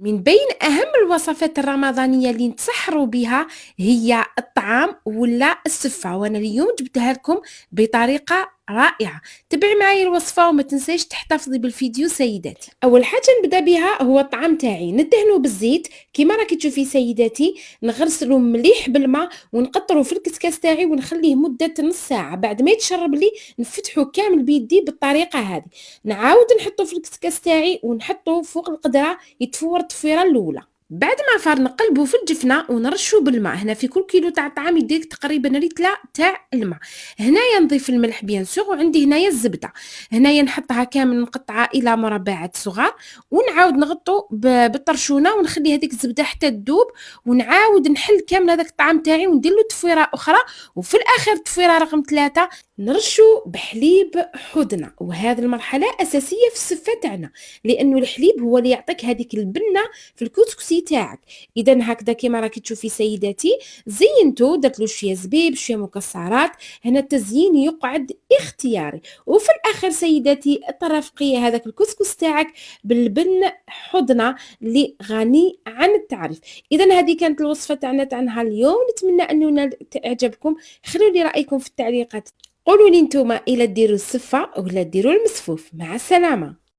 من بين أهم الوصفات الرمضانية اللي نتسحروا بها هي الطعام ولا السفة، وأنا اليوم جبتها لكم بطريقة رائعة. تبعي معي الوصفة وما تنسيش تحتفظي بالفيديو سيداتي. أول حاجة نبدأ بها هو الطعام تاعي، ندهنه بالزيت كيما راكي تشوفي سيداتي، نغرسلو مليح بالماء ونقطرو في الكسكاس تاعي ونخليه مدة نص ساعة. بعد ما يتشرب لي نفتحو كامل بيدي بالطريقة هذه، نعاود نحطو في الكسكاس تاعي ونحطو فوق القدرة يتفور التفويره الاولى. بعد ما فار نقلبو في الجفنه ونرشو بالماء. هنا في كل كيلو تاع الطعام يديك تقريبا ريتله تاع الماء. هنايا نضيف الملح بيان سور، وعندي هنايا الزبده. هنايا نحطها كامل مقطعه الى مربعات صغار، ونعاود نغطو بالطرشونه ونخلي هذيك الزبده حتى تذوب، ونعاود نحل كامل هذاك الطعام تاعي وندير له تفويره اخرى. وفي الاخر تفويره رقم 3 نرشو بحليب حضنه، وهذه المرحله اساسيه في السفه تاعنا، لانه الحليب هو اللي يعطيك هذيك البنه في الكسكسي تاعك. اذا هكذا كما راكي تشوفي سيداتي زينتو، درت له شويه زبيب شويه مكسرات. هنا التزيين يقعد اختياري. وفي الاخر سيداتي ترافقي هذاك الكسكس تاعك بالبن حضنه اللي غني عن التعريف. اذا هذه كانت الوصفه تاع نهار اليوم، نتمنى انه تعجبكم. خلوا لي رايكم في التعليقات، قولوا لي نتوما إلا ديروا السفة ولا ديروا المسفوف. مع السلامة.